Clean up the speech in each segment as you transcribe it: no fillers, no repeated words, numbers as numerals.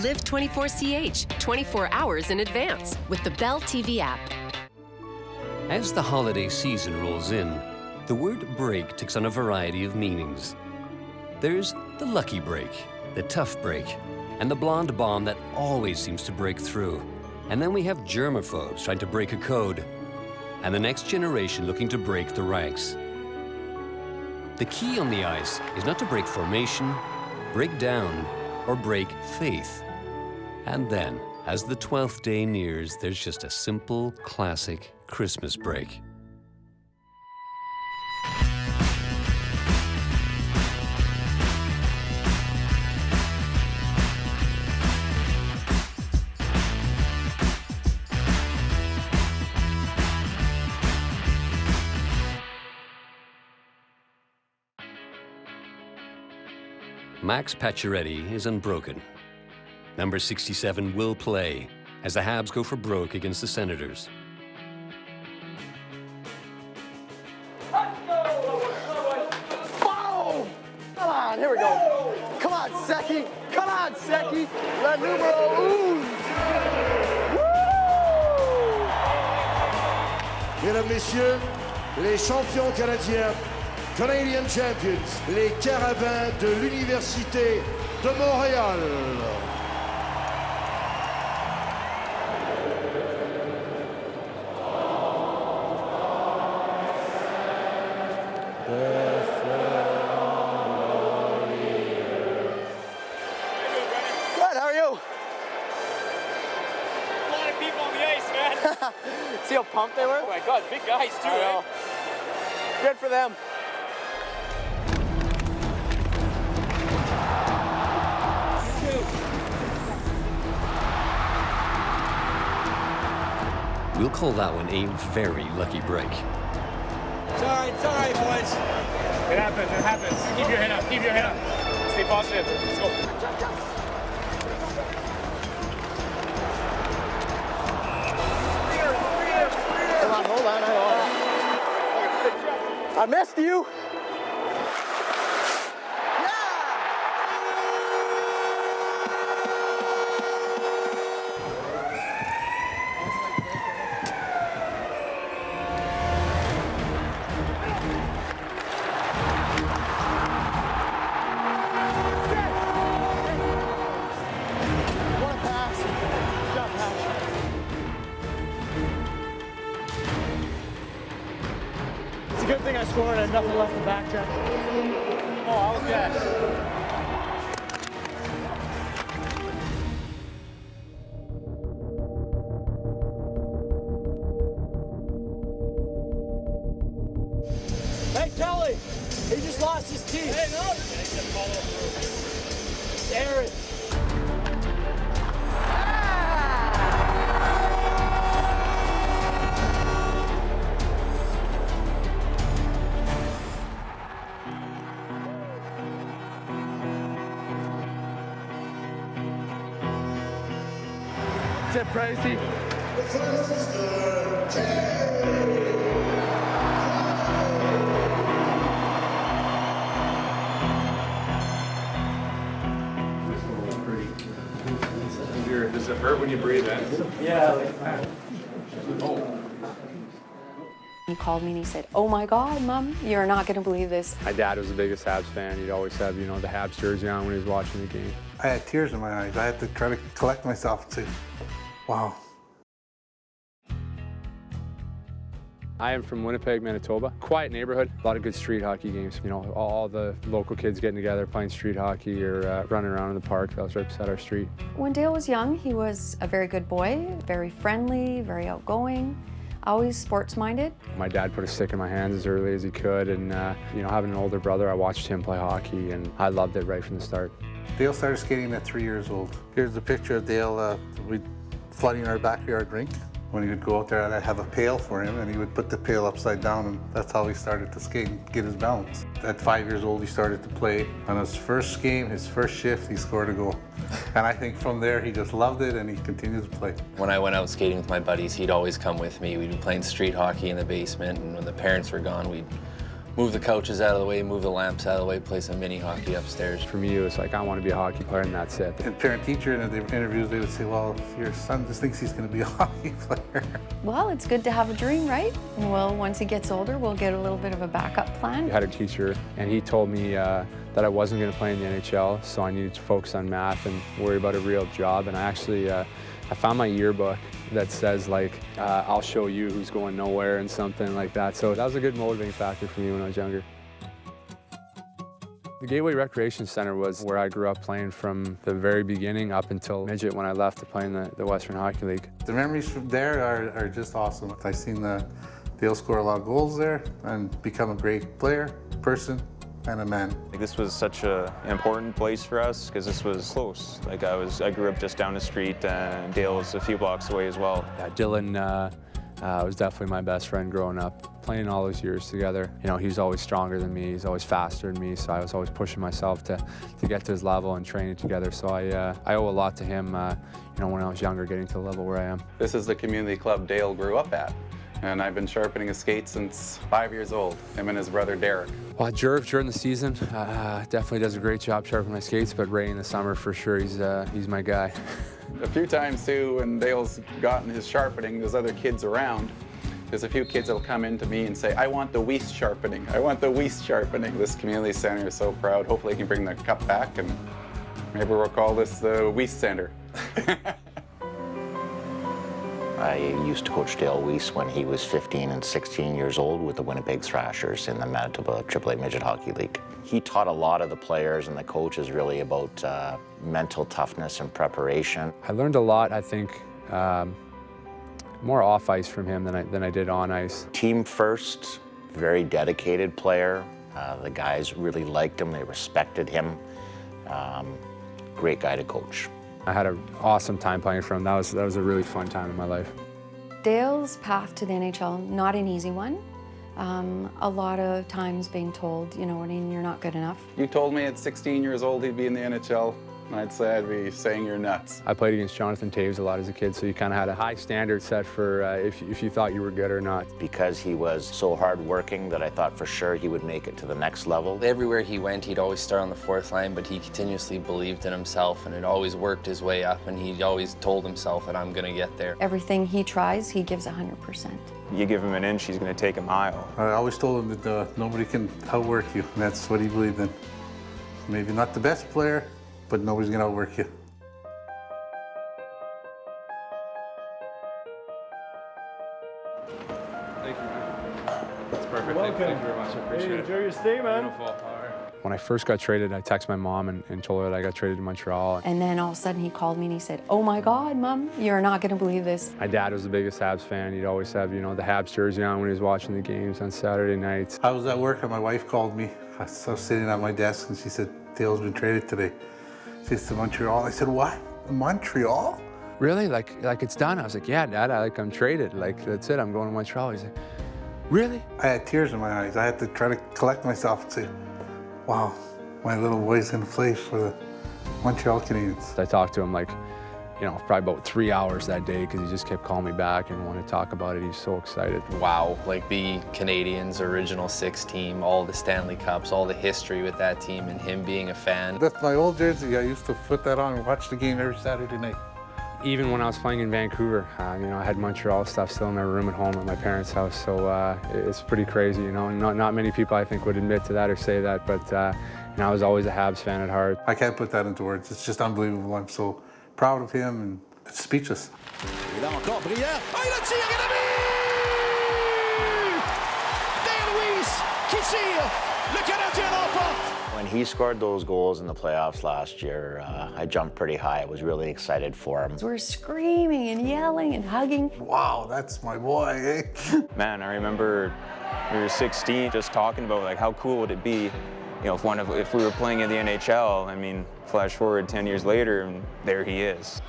Live 24CH 24 hours in advance with the Bell TV app. As the holiday season rolls in, the word break takes on a variety of meanings. There's the lucky break, the tough break, and the blonde bomb that always seems to break through. And then we have germaphobes trying to break a code, and the next generation looking to break the ranks. The key on the ice is not to break formation, break down, or break faith. And then, as the 12th day nears, there's just a simple, classic Christmas break. Max Pacioretty is unbroken. Number 67 will play as the Habs go for broke against the Senators. Boom! Come on, here we go. Come on, Seki. Come on, Seki. Le numero un. Mesdames, Messieurs, les champions canadiens, Canadian Champions, les Carabins de l'Université de Montréal. Good, how are you? A lot of people on the ice, man. See how pumped they were? Oh my God, big guys too, eh? Good for them. We'll call that one a very lucky break. It's all right, boys. It happens. Keep your head up, Stay positive. Let's go. Come on, hold on. I missed you. Good thing I scored and nothing left to backtrack. Oh, I was good. Hey, Kelly! He just lost his teeth. Hey, no! Aaron. Is that pricey? Does it hurt when you breathe in? Yeah. Oh. He called me and he said, "Oh my God, Mom, you're not going to believe this." My dad was the biggest Habs fan. He'd always have, you know, the Habs jersey on when he was watching the game. I had tears in my eyes. I had to try to collect myself and say, wow. I am from Winnipeg, Manitoba. Quiet neighborhood, a lot of good street hockey games. You know, all the local kids getting together, playing street hockey or running around in the park. That was right beside our street. When Dale was young, he was a very good boy, very friendly, very outgoing, always sports-minded. My dad put a stick in my hands as early as he could, and you know, having an older brother, I watched him play hockey, and I loved it right from the start. Dale started skating at 3 years old. Here's a picture of Dale flooding our backyard rink. When he would go out there, I'd have a pail for him, and he would put the pail upside down, and that's how he started to skate and get his balance. At 5 years old, he started to play. On his first game, his first shift, he scored a goal. And I think from there, he just loved it, and he continued to play. When I went out skating with my buddies, he'd always come with me. We'd be playing street hockey in the basement, and when the parents were gone, we'd move the couches out of the way, move the lamps out of the way, play some mini hockey upstairs. For me, it was like, I want to be a hockey player, and that's it. And parent-teacher in the interviews, they would say, well, your son just thinks he's going to be a hockey player. Well, it's good to have a dream, right? Well, once he gets older, we'll get a little bit of a backup plan. I had a teacher, and he told me that I wasn't going to play in the NHL, so I needed to focus on math and worry about a real job. And I actually, I found my yearbook that says, like, I'll show you who's going nowhere and something like that. So that was a good motivating factor for me when I was younger. The Gateway Recreation Center was where I grew up playing from the very beginning up until midget when I left to play in the Western Hockey League. The memories from there are just awesome. I've seen Dale score a lot of goals there and become a great player, person, and a man. This was such an important place for us because this was close. Like I grew up just down the street, and Dale was a few blocks away as well. Yeah, Dylan was definitely my best friend growing up. Playing all those years together, you know, he was always stronger than me. He's always faster than me, so I was always pushing myself to get to his level and training together. So I owe a lot to him, you know, when I was younger, getting to the level where I am. This is the community club Dale grew up at. And I've been sharpening his skates since 5 years old, him and his brother Derek. Well, Jerv during the season definitely does a great job sharpening my skates, but Ray in the summer for sure, he's my guy. A few times too, when Dale's gotten his sharpening, there's other kids around. There's a few kids that'll come in to me and say, I want the Weiss sharpening. I want the Weiss sharpening. This community center is so proud. Hopefully he can bring the cup back, and maybe we'll call this the Weiss Center. I used to coach Dale Weiss when he was 15 and 16 years old with the Winnipeg Thrashers in the Manitoba AAA Midget Hockey League. He taught a lot of the players and the coaches really about mental toughness and preparation. I learned a lot, I think, more off ice from him than I did on ice. Team first, very dedicated player. The guys really liked him, they respected him. Great guy to coach. I had an awesome time playing for him. That was a really fun time in my life. Dale's path to the NHL, not an easy one. A lot of times being told, you know, you're not good enough. You told me at 16 years old he'd be in the NHL, and I'd say I'd be saying you're nuts. I played against Jonathan Toews a lot as a kid, so you kind of had a high standard set for if you thought you were good or not. Because he was so hard-working that I thought for sure he would make it to the next level. Everywhere he went, he'd always start on the fourth line, but he continuously believed in himself, and it always worked his way up, and he always told himself that I'm going to get there. Everything he tries, he gives 100%. You give him an inch, he's going to take a mile. I always told him that nobody can outwork you, and that's what he believed in. Maybe not the best player, but nobody's going to outwork you. Thank you, man. That's perfect. Welcome. Thank you very much. I appreciate it. Enjoy your stay, man. Beautiful. When I first got traded, I texted my mom and told her that I got traded to Montreal. And then all of a sudden he called me and he said, oh my God, Mom, you're not going to believe this. My dad was the biggest Habs fan. He'd always have, you know, the Habs jersey on when he was watching the games on Saturday nights. I was at work and my wife called me. I was sitting at my desk and she said, Dale's been traded today. She said, to Montreal. I said, what? Montreal? Really? Like it's done? I was like, yeah, Dad, I'm traded. Like, that's it, I'm going to Montreal. He's like, really? I had tears in my eyes. I had to try to collect myself and say, wow, my little boy's gonna play for the Montreal Canadiens. I talked to him like, you know, probably about 3 hours that day because he just kept calling me back and wanted to talk about it. He's so excited. Wow, like the Canadiens original 6 team, all the Stanley Cups, all the history with that team, and him being a fan. That's my old jersey. I used to put that on and watch the game every Saturday night. Even when I was playing in Vancouver, you know, I had Montreal stuff still in my room at home at my parents' house, so it's pretty crazy, you know. Not many people, I think, would admit to that or say that, but you know, I was always a Habs fan at heart. I can't put that into words. It's just unbelievable. I'm so proud of him, and it's speechless. Et là encore, Brière. Ah, il a tiré, il a mis! Dale Weiss qui tire. Le Canadien l'emporte. When he scored those goals in the playoffs last year, I jumped pretty high. I was really excited for him. We're screaming and yelling and hugging. Wow, that's my boy, eh? Man, I remember we were 16 just talking about like how cool would it be, you know, if we were playing in the NHL. I mean, flash forward 10 years later and there he is.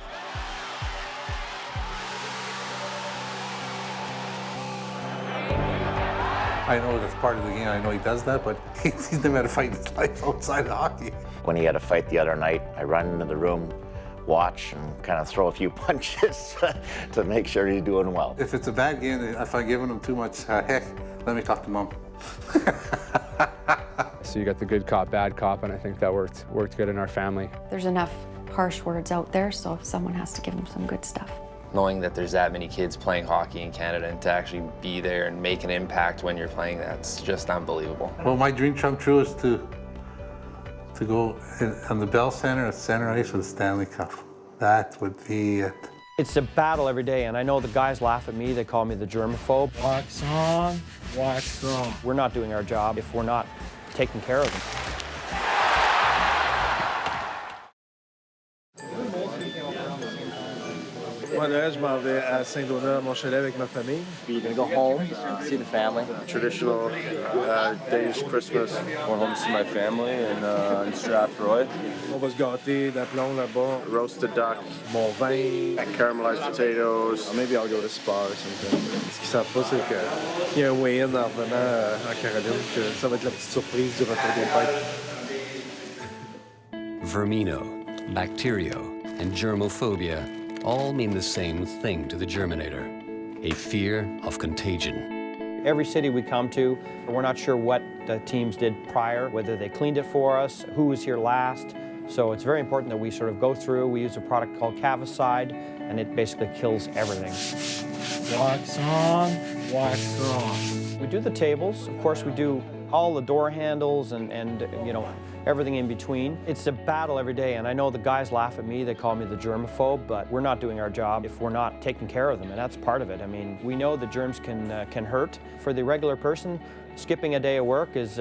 I know that's part of the game. I know he does that, but he's never had a fight in his life outside of hockey. When he had a fight the other night, I run into the room, watch, and kind of throw a few punches to make sure he's doing well. If it's a bad game, if I'm giving him too much heck, let me talk to Mom. So you got the good cop, bad cop, and I think that worked good in our family. There's enough harsh words out there, so if someone has to give them some good stuff. Knowing that there's that many kids playing hockey in Canada and to actually be there and make an impact when you're playing, that's just unbelievable. Well, my dream come true is to go on the Bell Center at center ice with the Stanley Cup. That would be it. It's a battle every day, and I know the guys laugh at me. They call me the germaphobe. Wax on, wax off. We're not doing our job if we're not taking care of them. Moi, Noël, je m'en vais à Saint-Donat, à mon chalet avec ma famille. We're gonna go home, see the family. Traditional Danish Christmas. Going home to see my family in Strathroy. On va se gâter d'aplomb là-bas. Roasted duck, mon vin, caramelized potatoes. Maybe I'll go to spa or something. Ce qu'ils savent pas, c'est qu'il y a un weigh-in en revenant en Caroline, que ça va être la petite surprise du retour des fêtes. Vermino, bacterio, and germophobia all mean the same thing to the germinator, a fear of contagion. Every city we come to, we're not sure what the teams did prior, whether they cleaned it for us, who was here last. So it's very important that we sort of go through. We use a product called Cavicide, and it basically kills everything. Wax on, wax off. We do the tables. Of course, we do all the door handles and you know, everything in between. It's a battle every day, and I know the guys laugh at me. They call me the germaphobe, but we're not doing our job if we're not taking care of them, and that's part of it. I mean, we know the germs can hurt. For the regular person, skipping a day of work is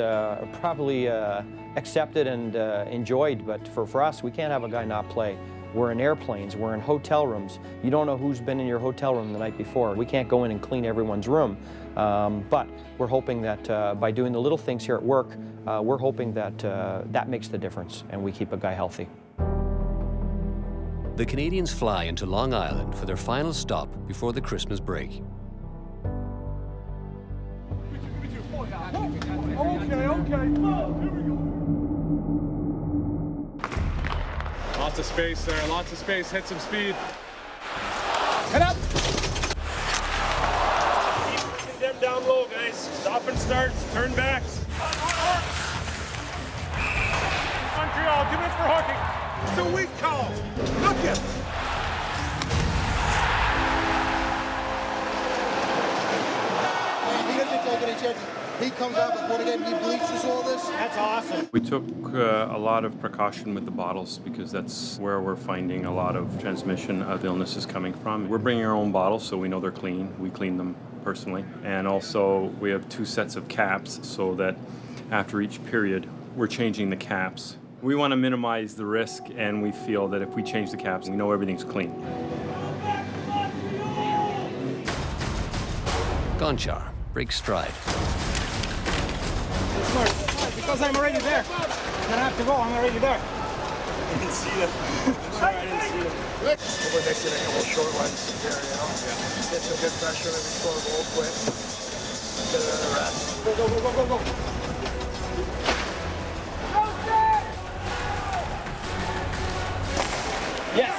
probably accepted and enjoyed, but for us, we can't have a guy not play. We're in airplanes, we're in hotel rooms. You don't know who's been in your hotel room the night before. We can't go in and clean everyone's room. But we're hoping that by doing the little things here at work, we're hoping that that makes the difference and we keep a guy healthy. The Canadiens fly into Long Island for their final stop before the Christmas break. Lots of space there, lots of space, hit some speed. Head up! Keep pushing them down low, guys. Stop and starts, turn backs. Montreal, give it for hockey. It's a weak call. Look it! He doesn't take any chances. He comes out before the game, he bleaches all this. That's awesome. We took a lot of precaution with the bottles because that's where we're finding a lot of transmission of illnesses coming from. We're bringing our own bottles, so we know they're clean. We clean them personally. And also, we have 2 sets of caps so that after each period, we're changing the caps. We want to minimize the risk, and we feel that if we change the caps, we know everything's clean. Gonchar breaks stride. Because I'm already there. I don't have to go, I'm already there. I didn't see that. Sorry, I didn't see that. We're mixing a couple short ones here, you know. Get some good pressure, maybe score a goal quick. Get another rest. Go, go, go, go, go, go. Yes!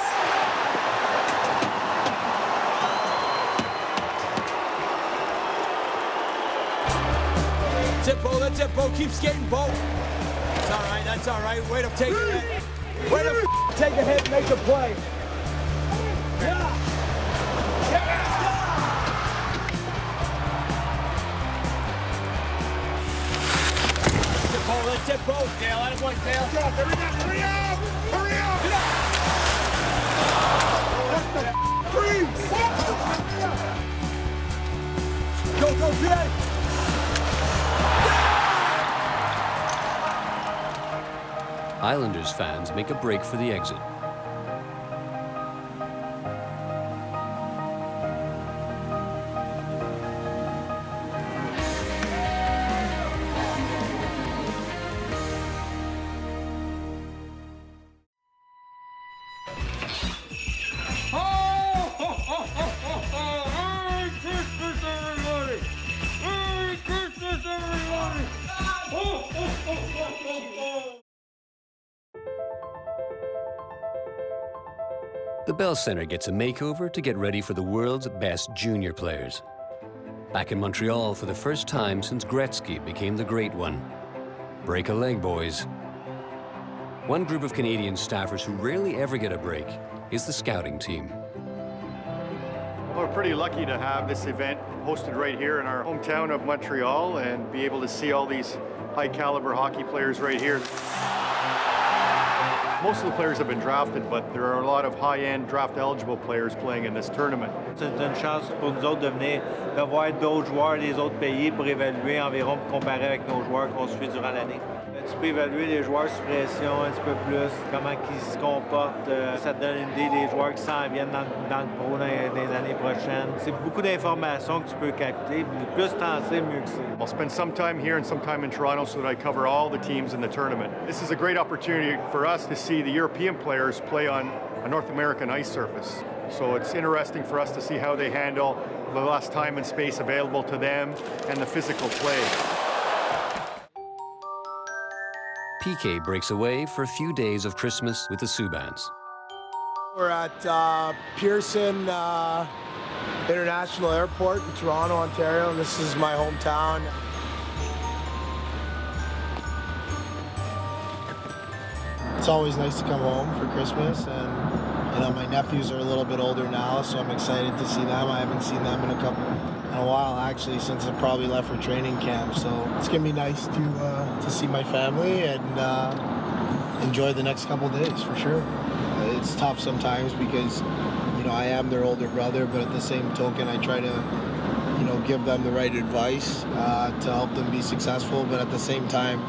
That's it, Bo. Keep skating, Bo. That's all right, that's all right. Way to take a hit. Way to take a hit and make a play. Yeah! That's it, Bo. Dale, out of one, Dale. Hurry up! Hurry up! Go, go, PA! Islanders fans make a break for the exit. The Bell Center gets a makeover to get ready for the world's best junior players. Back in Montreal for the first time since Gretzky became the Great One. Break a leg, boys. One group of Canadian staffers who rarely ever get a break is the scouting team. We're pretty lucky to have this event hosted right here in our hometown of Montreal and be able to see all these high-caliber hockey players right here. Most of the players have been drafted, but there are a lot of high-end draft-eligible players playing in this tournament. C'est une chance pour nous autres de voir d'autres joueurs des autres pays pour évaluer environ, pour comparer avec nos joueurs qu'on suit durant l'année. Tu peux évaluer les joueurs sous pression un petit peu plus, comment ils se comportent. Ça te donne une idée des joueurs qui s'en viennent dans le pro dans les années prochaines. C'est beaucoup d'informations que tu peux capter. Plus t'en sais, mieux que c'est. I'll spend some time here and some time in Toronto so that I cover all the teams in the tournament. This is a great opportunity for us to see the European players play on a North American ice surface. So it's interesting for us to see how they handle the less time and space available to them and the physical play. PK breaks away for a few days of Christmas with the Subans. We're at Pearson International Airport in Toronto, Ontario. This is my hometown. It's always nice to come home for Christmas, and you know, my nephews are a little bit older now, so I'm excited to see them. I haven't seen them in a while, actually, since I probably left for training camp. So it's gonna be nice to see my family and enjoy the next couple days for sure. It's tough sometimes because you know I am their older brother, but at the same token, I try to give them the right advice to help them be successful. But at the same time,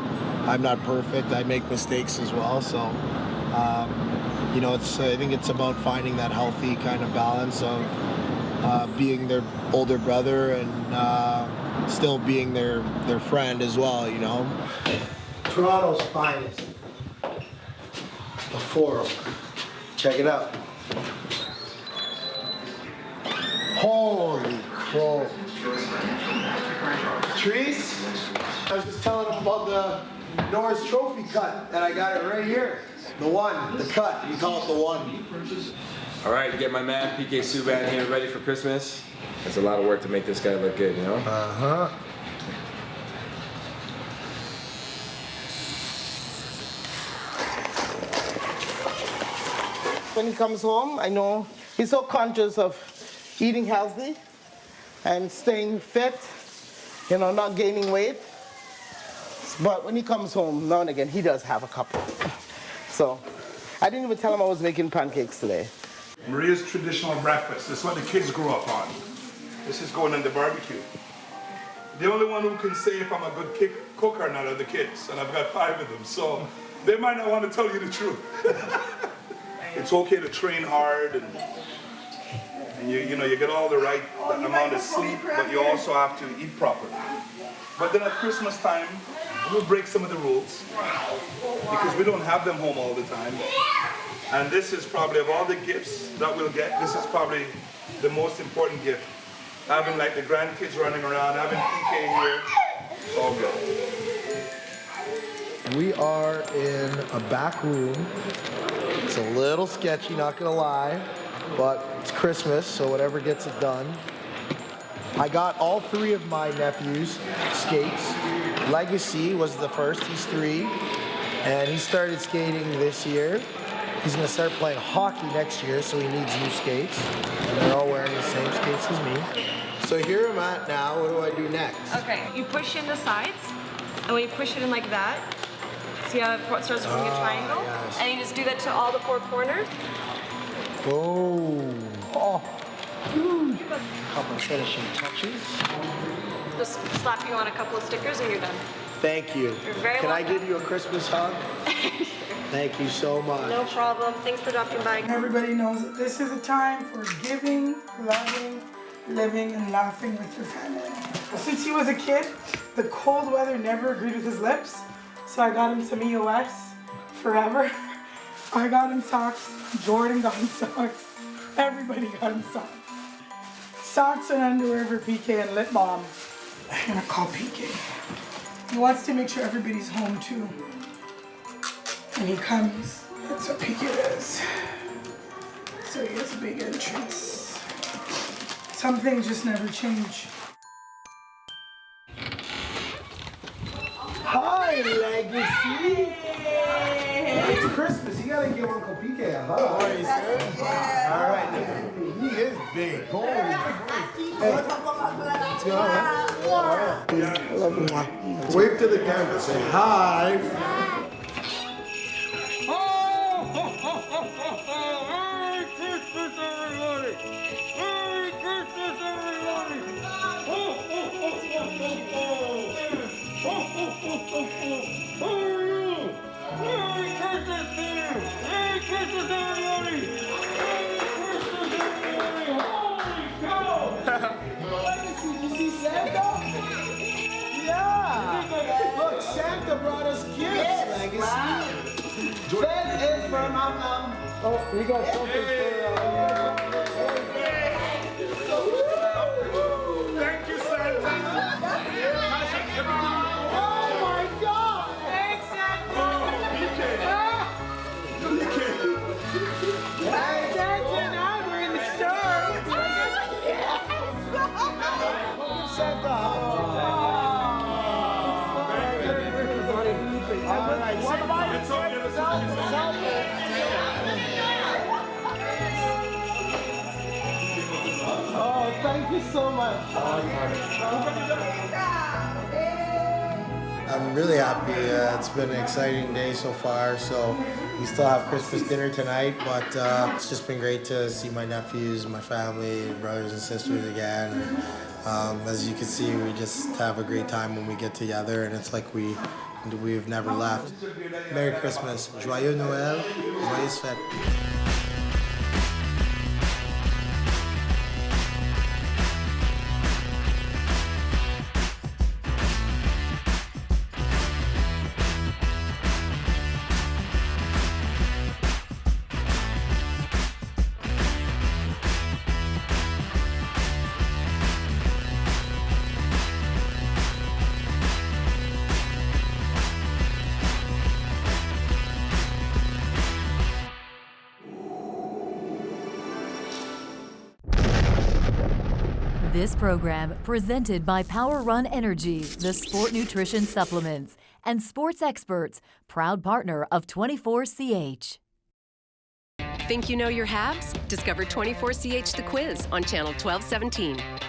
I'm not perfect. I make mistakes as well. So you know, I think it's about finding that healthy kind of balance of being their older brother and still being their friend as well, you know. Toronto's finest. The Forum. Check it out. Holy crow. Trees? I was just telling them about the Norris Trophy cut, and I got it right here. The one, the cut, we call it the one. All right, get my man PK Subban here ready for Christmas. It's a lot of work to make this guy look good, you know? Uh-huh. When he comes home, I know he's so conscious of eating healthy and staying fit, you know, not gaining weight. But when he comes home, now and again, he does have a couple. So I didn't even tell him I was making pancakes today. Maria's traditional breakfast. That's what the kids grew up on. This is going in the barbecue. The only one who can say if I'm a good cook or not are the kids, and I've got 5 of them, so they might not want to tell you the truth. It's okay to train hard, and you know you get all the right amount of sleep, but you also have to eat properly. But then at Christmas time, we'll break some of the rules because we don't have them home all the time. And this is probably, of all the gifts that we'll get, this is probably the most important gift. Having like the grandkids running around, having PK here, it's all good. We are in a back room. It's a little sketchy, not gonna lie, but it's Christmas, so whatever gets it done. I got all 3 of my nephews skates. Legacy was the first, he's 3, and he started skating this year. He's gonna start playing hockey next year, so he needs new skates. And they're all wearing the same skates as me. So here I'm at now, what do I do next? Okay, you push in the sides, and when you push it in like that, see how it starts forming a triangle? Yes. And you just do that to all the 4 corners. Oh. Couple finishing touches. Just slap you on a couple of stickers and you're done. Thank you. You're very Can I welcome. give you a Christmas hug? Thank you so much. No problem. Thanks for dropping by. Everybody knows that this is a time for giving, loving, living, and laughing with your family. Since he was a kid, the cold weather never agreed with his lips, so I got him some EOS forever. I got him socks, Jordan got him socks, everybody got him socks. Socks and underwear for PK and lip balm. I'm gonna call PK. He wants to make sure everybody's home too. When he comes, that's what PK does. So he has a big entrance. Some things just never change. Hi, gotta give Uncle PK a hug. Oh, you serious? Yeah. All right. He is big. Holy. Hey. Let's go. I love you. Wave to the camera. Say hi. Merry Christmas, everybody! Merry Christmas, everybody! Merry Christmas to you! Merry Christmas, everybody! Merry Christmas, everybody! Holy cow! Did you see Santa? Yeah! Look, Santa brought us gifts. Legacy. This is for my mom. Oh, we got something for Thank you, Santa. Oh my God! Thanks, Santa. Hey, Santa and I were in the store. Santa. All right, oh, thank you so much. I'm really happy. It's been an exciting day so far. So we still have Christmas dinner tonight, but it's just been great to see my nephews, my family, brothers and sisters again. And, as you can see, we just have a great time when we get together, and it's like we've never left. Merry Christmas, Joyeux Noël, Joyeuses Fêtes. This program presented by Power Run Energy, the sport nutrition supplements, and Sports Experts, proud partner of 24CH. Think you know your Habs? Discover 24CH The Quiz on Channel 1217.